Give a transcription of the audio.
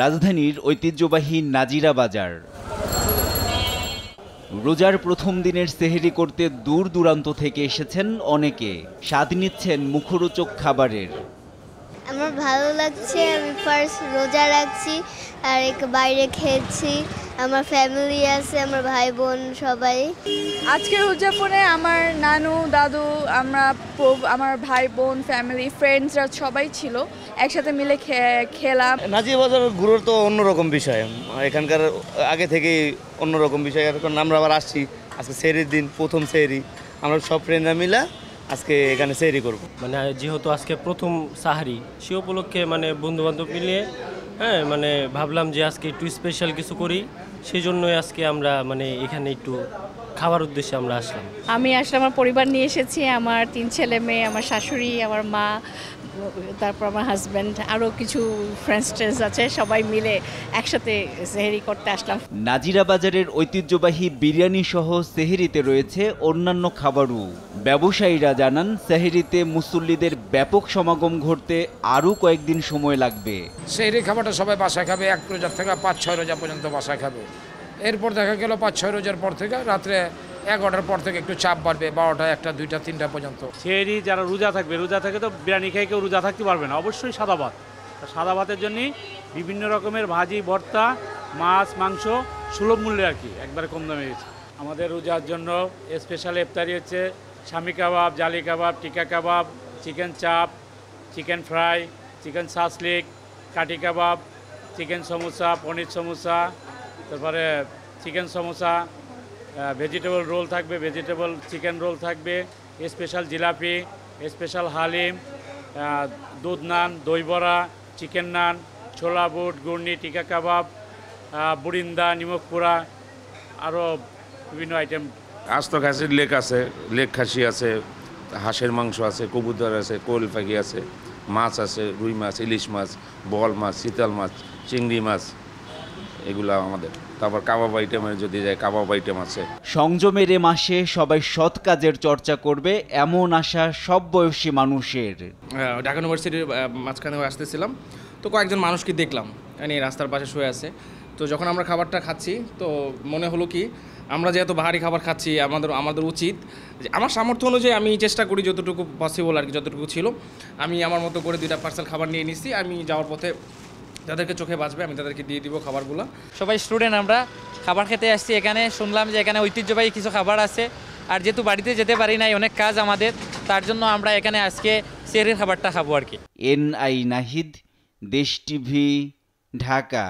রাজধানীর ঐতিহ্যবাহী নাজিরা বাজার। রোজার প্রথম দিনের সেহরি করতে দূর দূরান্ত থেকে এসেছেন অনেকে, স্বাদ নিচ্ছেন মুখরোচক খাবারের। আমার ভালো লাগছে, আমি ফার্স্ট রোজা রাখছি আর বাইরে খেয়েছি, আমার ফ্যামিলি আছে, আমার ভাই বোন সবাই। আজকের উদযাপনে আমার নানু দাদু আমার ভাই বোন ফ্যামিলি ফ্রেন্ডসরা সবাই ছিল, একসাথে মিলে খেলাম। নাজিরা বাজার ঘুরোর তো অন্যরকম বিষয়, এখানকার আগে থেকেই অন্যরকম বিষয়। এখন আমরা আবার আসছি আজকে সেহরির দিন, প্রথম সেহরি, আমরা সব ফ্রেন্ডরা মিলে আজকে এখানে সেহরি করব। মানে যেহেতু আজকে প্রথম সাহারি, সে উপলক্ষে মানে বন্ধুবান্ধব মিলিয়ে মানে ভাবলাম যে আজকে একটু স্পেশাল কিছু করি, সেই জন্যই আজকে আমরা মানে এখানে একটু খাবার উদ্দেশ্যে আমরা আসলাম। আমি আসলে আমার পরিবার নিয়ে এসেছি, আমার 3 ছেলে মেয়ে, আমার শাশুড়ি, আমার মা, তারপর আমার হাজব্যান্ড, আরও কিছু ফ্রেন্ডস আছে, সবাই মিলে একসাথে সেহরি করতে আসলাম। নাজিরা বাজারের ঐতিহ্যবাহী বিরিয়ানি সহ সেহরিতে রয়েছে অন্যান্য খাবারও। ব্যবসায়ীরা জানান সেহরিতে মুসল্লিদের ব্যাপক সমাগম ঘটতে আরও কয়েকদিন সময় লাগবে। সেহরি খাবারটা সবাই বাসায় খাবে, 1 রোজা থেকে 5-6 রোজা পর্যন্ত বাসায় খাবে। এরপর দেখা গেল 5-6 রোজার পর থেকে রাত্রে 11টার পর থেকে একটু চাপ বাড়বে, 12টা, 1টা, 2টা, 3টা পর্যন্ত। সেহরি যারা রোজা থাকবে, রোজা থেকে তো বিরিয়ানি খেয়ে কেউ রোজা থাকতে পারবে না, অবশ্যই সাদা ভাত। সাদা ভাতের জন্যই বিভিন্ন রকমের ভাজি, ভর্তা, মাছ, মাংস সুলভ মূল্যে আর কি, একবারে কম দামে গেছে। আমাদের রোজার জন্য স্পেশাল ইফতারি হচ্ছে শামি কাবাব, জালি কাবাব, টিকা কাবাব, চিকেন চাপ, চিকেন ফ্রাই, চিকেন সাসলিক, কাটি কাবাব, চিকেন সমোসা, পনির সমোসা, তারপরে চিকেন সমোসা, ভেজিটেবল রোল থাকবে, ভেজিটেবল চিকেন রোল থাকবে, স্পেশাল জিলাপি, স্পেশাল হালিম, দুধ নান, দই বড়া, চিকেন নান, ছোলা বুট, গুড়নি, টিকা কাবাব, বুরিন্দা, নিমক পোড়া, আরও বিভিন্ন আইটেম। আস্ত খাসির লেগ আছে, লেগ খাসি আছে, হাঁসের মাংস আছে, কবুতর আছে, কোয়েল পাখি আছে, মাছ আছে, রুই মাছ, ইলিশ মাছ, বল মাছ, শীতল মাছ, চিংড়ি মাছ, এগুলো আমাদের। তারপর কাবাব আইটেমের যদি যায়, কাবাব আইটেম আছে। সংযমের এ মাসে সবাই সৎ কাজের চর্চা করবে, এমন আশা সব বয়সী মানুষের। ঢাকা ইউনিভার্সিটির মাঝখানে আসতেছিলাম, তো কয়েকজন মানুষকে দেখলাম রাস্তার পাশে শুয়ে আছে। তো যখন আমরা খাবারটা খাচ্ছি, তো মনে হলো কি, আমরা যেহেতু বাহারি খাবার খাচ্ছি, আমাদের উচিত, আমার সামর্থ্য অনুযায়ী আমি চেষ্টা করি যতটুকু পসিবল আর কি, যতটুকু ছিল আমি আমার মতো করে 2টা পার্সেল খাবার নিয়ে নিচ্ছি। আমি যাওয়ার পথে যাদেরকে চোখে বাঁচবে আমি তাদেরকে দিয়ে দিব খাবারগুলো। সবাই স্টুডেন্ট, আমরা খাবার খেতে আসছি এখানে, শুনলাম যে এখানে ঐতিহ্যবাহী কিছু খাবার আছে, আর যেহেতু বাড়িতে যেতে পারি নাই, অনেক কাজ আমাদের, তার জন্য আমরা এখানে আজকে সেহরির খাবারটা খাবো আর কি। NI নাহিদ, দেশ টিভি, ঢাকা।